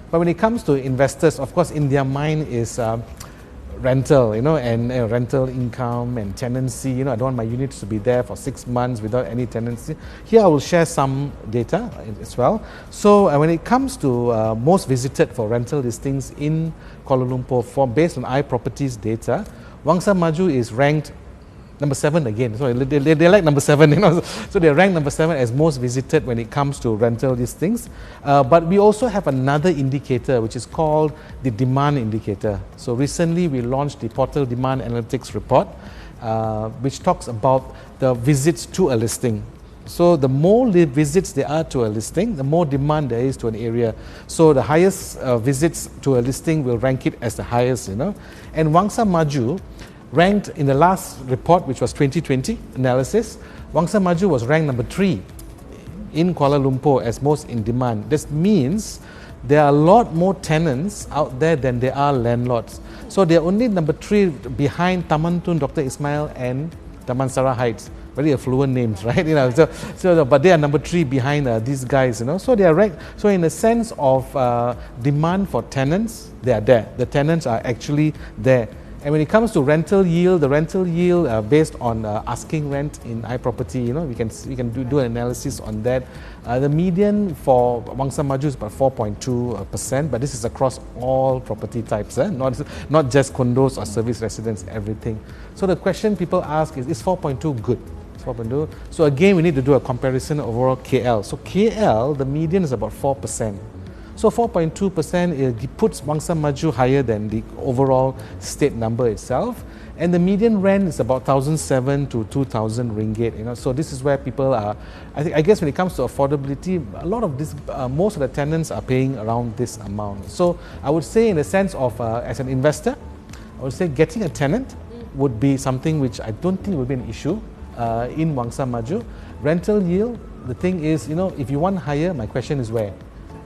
But when it comes to investors, of course, in their mind is rental, and rental income and tenancy. I don't want my units to be there for 6 months without any tenancy. Here I will share some data as well. So when it comes to most visited for rental listings in Kuala Lumpur, based on iProperty's data, Wangsa Maju is ranked number 7 again. So they like number 7, So they're ranked number 7 as most visited when it comes to rental listings. But we also have another indicator which is called the demand indicator. So recently we launched the Portal Demand Analytics report, which talks about the visits to a listing. So the more visits there are to a listing, the more demand there is to an area. So the highest visits to a listing will rank it as the highest, And Wangsa Maju ranked in the last report, which was 2020 analysis, Wangsa Maju was ranked number 3 in Kuala Lumpur as most in demand. This means there are a lot more tenants out there than there are landlords. So they're only number 3 behind Taman Tun, Dr. Ismail and Damansara Heights. Very affluent names, right? But they are number 3 behind these guys, So they are ranked. So in the sense of demand for tenants, they are there. The tenants are actually there. And when it comes to rental yield, the rental yield based on asking rent in iProperty, we can do an analysis on that. The median for Wangsa Maju is about 4.2%, but this is across all property types, not just condos or service residence, everything. So the question people ask is 4.2 good? 4.2. So again, we need to do a comparison overall KL. So KL, the median is about 4%. So 4.2% puts Wangsa Maju higher than the overall state number itself. And the median rent is about 1,700 to 2,000 ringgit. So this is where people are, I guess when it comes to affordability, a lot of this, most of the tenants are paying around this amount. So I would say in the sense of, as an investor, I would say getting a tenant would be something which I don't think would be an issue in Wangsa Maju. Rental yield, the thing is, if you want higher, my question is where?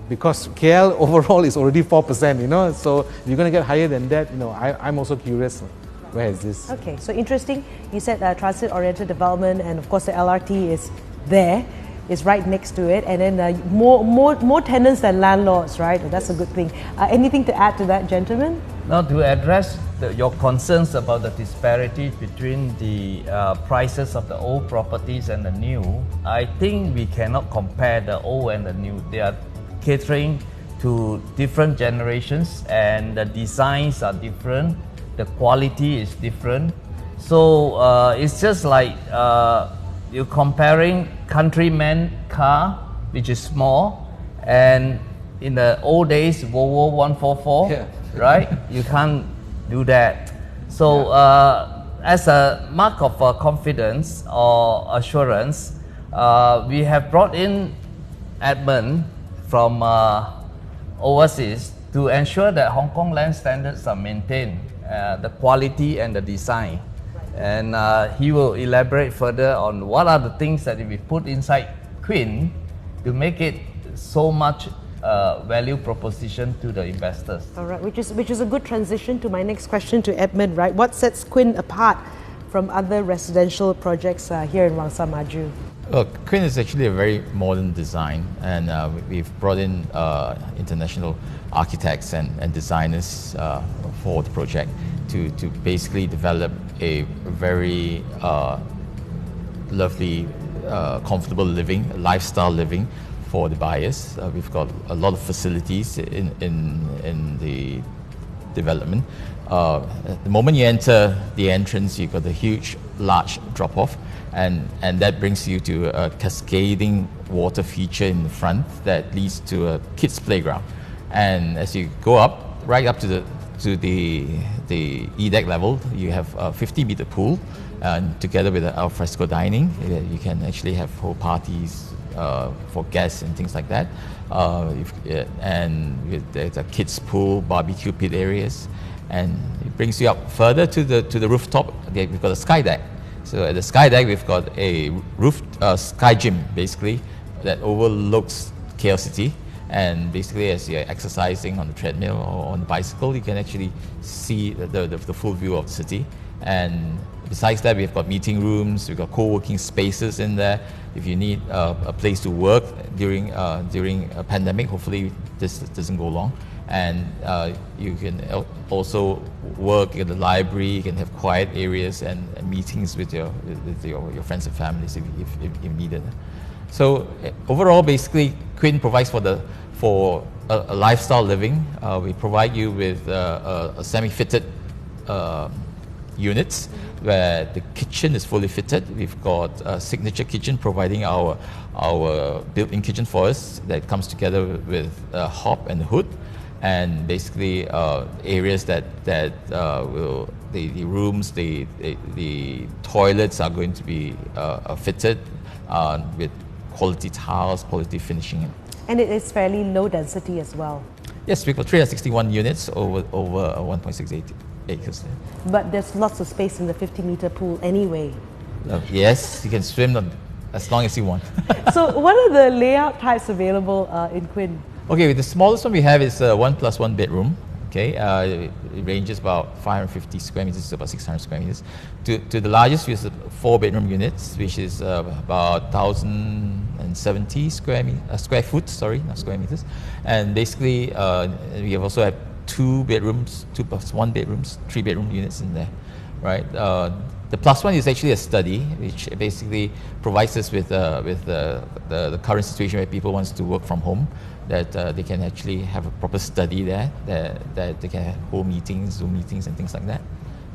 Because KL overall is already 4%, so if you're going to get higher than that, I'm also curious, where is this? Okay, so interesting. You said transit-oriented development, and of course the LRT is there, is right next to it, and then more tenants than landlords, right? That's a good thing. Anything to add to that, gentlemen? Now, to address your concerns about the disparity between the prices of the old properties and the new, I think we cannot compare the old and the new. They are catering to different generations, and the designs are different, the quality is different. So it's just like you're comparing Countryman car, which is small, and in the old days Volvo 144, right? You can't do that. So as a mark of confidence or assurance, we have brought in Edmund from overseas to ensure that Hong Kong land standards are maintained, the quality and the design. And he will elaborate further on what are the things that we put inside Quinn to make it so much value proposition to the investors. All right, which is a good transition to my next question to Edmund, right? What sets Quinn apart from other residential projects here in Wangsa Maju? Well, Quinn is actually a very modern design, and we've brought in international architects and designers for the project to basically develop a very lovely, comfortable living, lifestyle living for the buyers. We've got a lot of facilities in the development. The moment you enter the entrance, you've got a huge, large drop-off, and that brings you to a cascading water feature in the front that leads to a kids' playground. And as you go up, right up to the E-deck level, you have a 50-meter pool, and together with the alfresco dining, you can actually have whole parties for guests and things like that. And there's a kids' pool, barbecue pit areas, and it brings you up further to the rooftop. We've got a sky deck. So at the sky deck, we've got a roof sky gym, basically, that overlooks KL City. And basically, as you're exercising on the treadmill or on the bicycle, you can actually see the full view of the city. And besides that, we've got meeting rooms, we've got co-working spaces in there. If you need a place to work during a pandemic, hopefully this doesn't go long. and you can also work in the library. You can have quiet areas and meetings with your friends and families if needed. So overall, basically, Quinn provides for a lifestyle living. We provide you with a semi-fitted units where the kitchen is fully fitted. We've got a signature kitchen providing our built-in kitchen for us that comes together with a hob and hood, and basically areas that will the rooms, the toilets are going to be fitted with quality tiles, quality finishing. And it is fairly low density as well. Yes, we've got 361 units over 1.68 acres. But there's lots of space in the 50-meter pool anyway. Yes, you can swim as long as you want. So what are the layout types available in Quinn? Okay, the smallest one we have is a 1+1 bedroom. Okay, it ranges about 550 square meters to about 600 square meters. To the largest, we have 4-bedroom units, which is about 1,070 square foot. Sorry, not square meters. And basically, we have also have 2 bedrooms, 2+1 bedrooms, 3-bedroom units in there, right? The +1 is actually a study, which basically provides us with the current situation where people want to work from home, that they can actually have a proper study there, that they can hold meetings, Zoom meetings and things like that.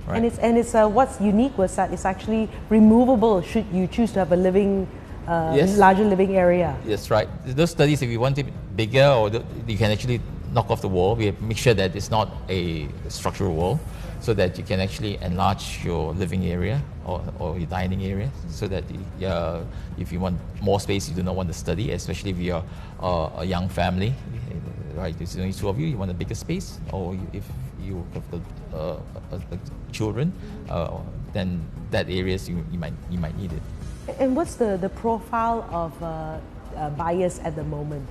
Right? And it's what's unique was that it's actually removable should you choose to have a living, larger living area. That's right. Those studies, if you want it bigger, or you can actually knock off the wall. We make sure that it's not a structural wall, so that you can actually enlarge your living area or your dining area, so that if you want more space, you do not want to study, especially if you're a young family, right? There's only 2 of you, you want a bigger space, or if you have children, then that areas you might need it. And what's the profile of buyers at the moment?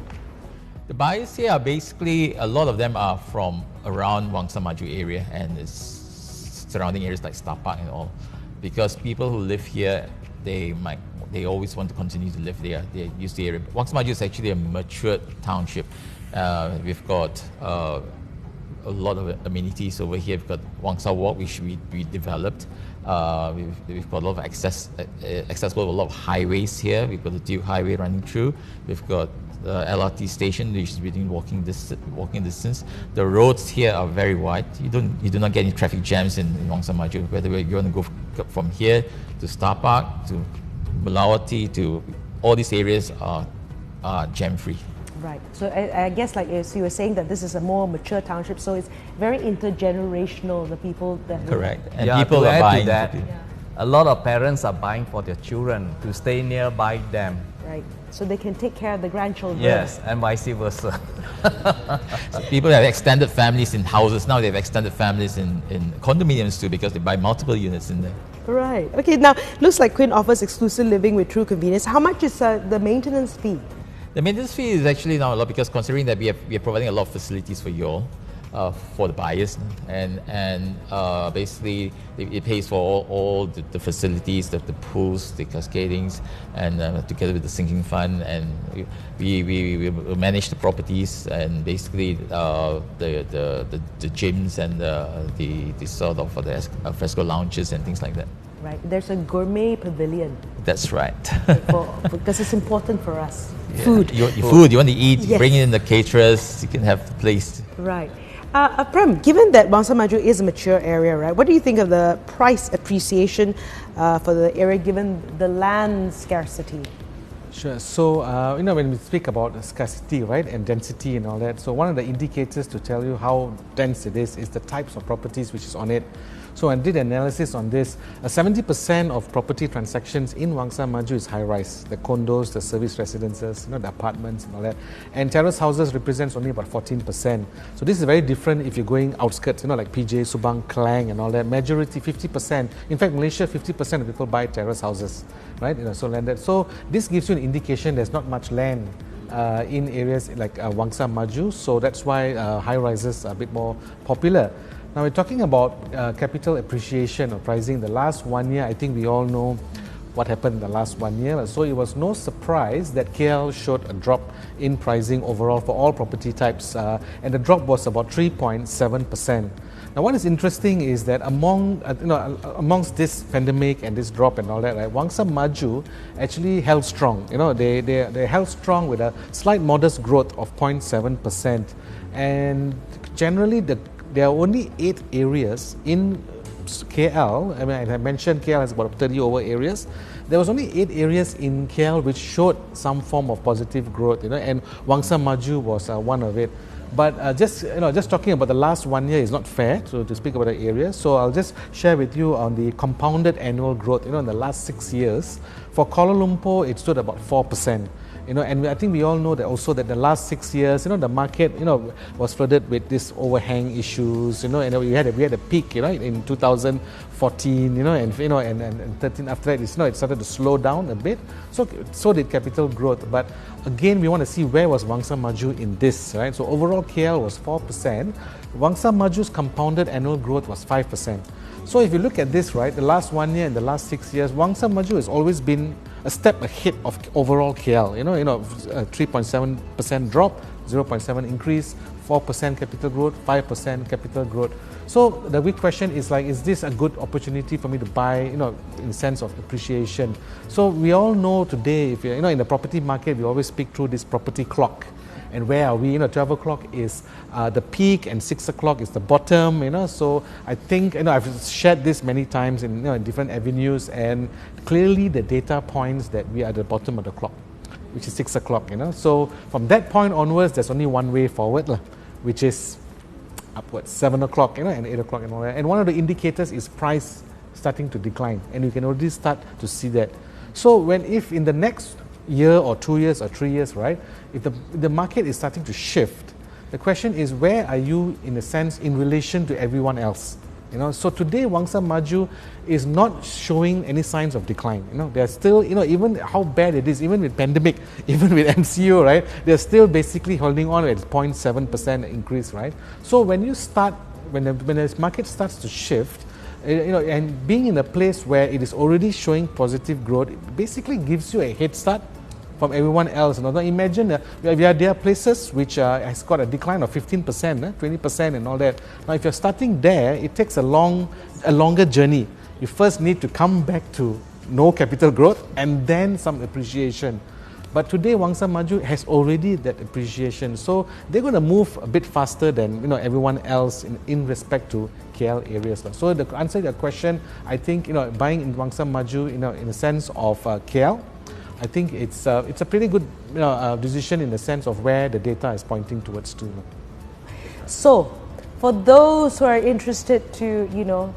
The buyers here are basically, a lot of them are from around Wangsa Maju area and its surrounding areas like Star Park and all. Because people who live here, they always want to continue to live there. They use the area. Wangsa Maju is actually a matured township. We've got a lot of amenities over here. We've got Wangsa Walk, which we developed. We've got a lot of accessible, a lot of highways here. We've got the Duke Highway running through. We've got the LRT station, which is within walking distance. The roads here are very wide. You do not get any traffic jams in Wangsa Maju. Whether you want to go from here to Star Park, to Melawati, to all these areas are jam-free. Right. So I guess, like as you were saying, that this is a more mature township, so it's very intergenerational, the people that... Correct. And people are buying. A lot of parents are buying for their children to stay nearby them. Right. So they can take care of the grandchildren. Yes, and vice versa. So people have extended families in houses. Now they have extended families in condominiums too, because they buy multiple units in there. Right. Okay, now looks like Quinn offers exclusive living with true convenience. How much is the maintenance fee? The maintenance fee is actually not a lot, because considering that we are providing a lot of facilities for you all, for the buyers, and basically it pays for all the facilities, the pools, the cascadings, and together with the sinking fund, and we manage the properties, and basically the gyms and the sort of the fresco lounges and things like that. Right. There's a gourmet pavilion. That's right. Because it's important for us. Yeah. Food. Food, you want to eat, yes. You bring in the caterers, you can have the place. Right. Prem, given that Wangsa Maju is a mature area, right, what do you think of the price appreciation for the area given the land scarcity? Sure. So, when we speak about scarcity, right, and density and all that, so one of the indicators to tell you how dense it is the types of properties which is on it. So I did analysis on this. 70% of property transactions in Wangsa Maju is high-rise, the condos, the service residences, the apartments and all that. And terrace houses represents only about 14%. So this is very different if you're going outskirts, like PJ, Subang, Klang and all that. Majority, 50%. In fact, Malaysia, 50% of people buy terrace houses, right? So landed. So this gives you an indication there's not much land in areas like Wangsa Maju. So that's why high-rises are a bit more popular. Now we're talking about capital appreciation or pricing. The last 1 year, I think we all know what happened in the last 1 year. So it was no surprise that KL showed a drop in pricing overall for all property types, and the drop was about 3.7%. Now, what is interesting is that amongst this pandemic and this drop and all that, right, Wangsa Maju actually held strong. They held strong with a slight modest growth of 0.7%, and generally there are only 8 areas in KL. I mean, I mentioned KL has about 30 over areas. There was only 8 areas in KL which showed some form of positive growth, and Wangsa Maju was one of it. But just talking about the last 1 year is not fair to speak about the area. So I'll just share with you on the compounded annual growth. In the last 6 years, for Kuala Lumpur, it stood about 4%. And I think we all know that also that the last 6 years, the market, was flooded with this overhang issues, and we had a peak, in 2014, and 13. After that, it started to slow down a bit. So did capital growth. But again, we want to see where was Wangsa Maju in this, right? So overall, KL was 4%. Wangsa Maju's compounded annual growth was 5%. So if you look at this, right, the last 1 year and the last 6 years, Wangsa Maju has always been a step ahead of overall KL. 3.7% drop, 0.7 increase, 4% capital growth, 5% capital growth. So the big question is is this a good opportunity for me to buy, in the sense of appreciation? So we all know today, if you're, in the property market, we always speak through this property clock. And where are we? 12 o'clock is the peak and 6 o'clock is the bottom, So I think, I've shared this many times in, in different avenues, and clearly the data points that we are at the bottom of the clock, which is 6 o'clock, So from that point onwards, there's only one way forward, which is upwards, 7 o'clock, and 8 o'clock and all that. And one of the indicators is price starting to decline, and you can already start to see that. So if in the next year or 2 years or 3 years, right, if the market is starting to shift, the question is, where are you, in a sense, in relation to everyone else? So today Wangsa Maju is not showing any signs of decline. They're still, even how bad it is, even with pandemic, even with MCO, right, they're still basically holding on at 0.7% increase, right? So when the market starts to shift, and being in a place where it is already showing positive growth, it basically gives you a head start from everyone else. Now imagine there are places which has got a decline of 15%, 20% and all that. Now if you're starting there, it takes a longer journey. You first need to come back to no capital growth and then some appreciation. But today Wangsa Maju has already that appreciation. So they're going to move a bit faster than everyone else in respect to KL areas. So the answer to your question, I think buying in Wangsa Maju in the sense of KL, I think it's a pretty good decision in the sense of where the data is pointing towards too. So, for those who are interested to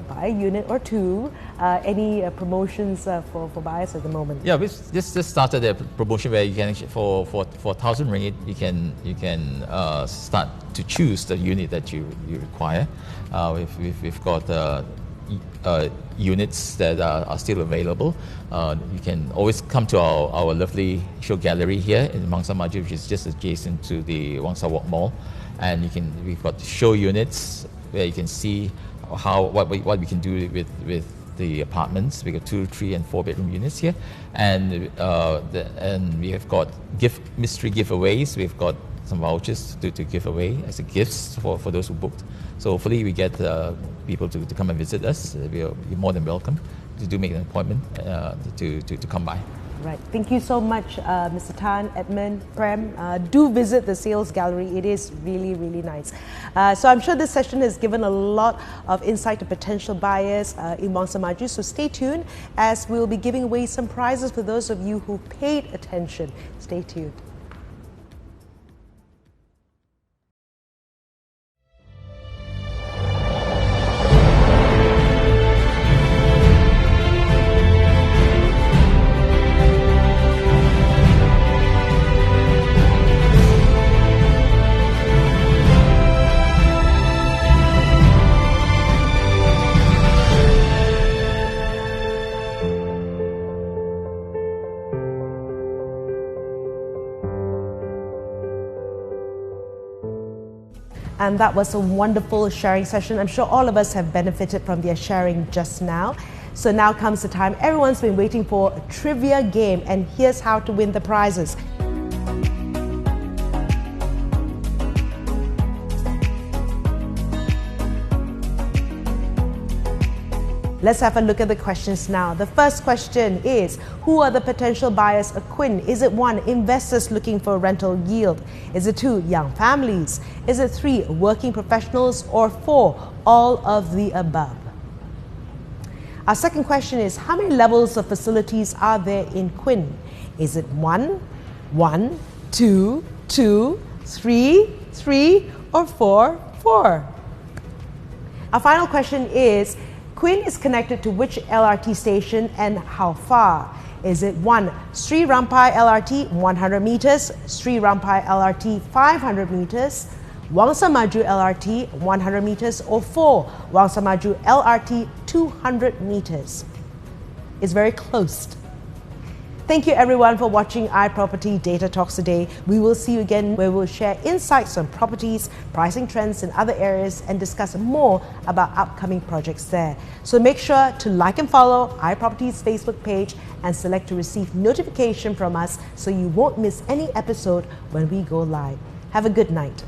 buy a unit or two, any promotions for buyers at the moment? Yeah, we just started a promotion where you can actually, for 1,000 ringgit, you can start to choose the unit that you require. We've got units that are still available. You can always come to our lovely show gallery here in Wangsa Maju, which is just adjacent to the Wangsa Walk Mall, and we've got show units where you can see what we can do with the apartments. We got 2, 3, and 4 bedroom units here, and we have got mystery giveaways. We've got some vouchers to give away as a gifts for those who booked. So hopefully we get people to come and visit us. You're more than welcome to do make an appointment to come by. Right. Thank you so much, Mr. Tan, Edmund, Prem. Do visit the sales gallery. It is really, really nice. So I'm sure this session has given a lot of insight to potential buyers in Wangsa Maju. So stay tuned as we'll be giving away some prizes for those of you who paid attention. Stay tuned. And that was a wonderful sharing session. I'm sure all of us have benefited from their sharing just now. So now comes the time everyone's been waiting for, a trivia game, and here's how to win the prizes. Let's have a look at the questions now. The first question is, who are the potential buyers of Quinn? Is it 1, investors looking for rental yield? Is it 2, young families? Is it 3, working professionals? Or 4, all of the above? Our second question is, how many levels of facilities are there in Quinn? Is it 1, 2, 2, 3, or 4, 4? Our final question is, Quinn is connected to which LRT station and how far? Is it 1, Sri Rampai LRT 100 meters, Sri Rampai LRT 500 meters, Wangsa Maju LRT 100 meters, or 4, Wangsa Maju LRT 200 meters? It's very close. Thank you everyone for watching iProperty Data Talks today. We will see you again where we'll share insights on properties, pricing trends in other areas, and discuss more about upcoming projects there. So make sure to like and follow iProperty's Facebook page and select to receive notification from us so you won't miss any episode when we go live. Have a good night.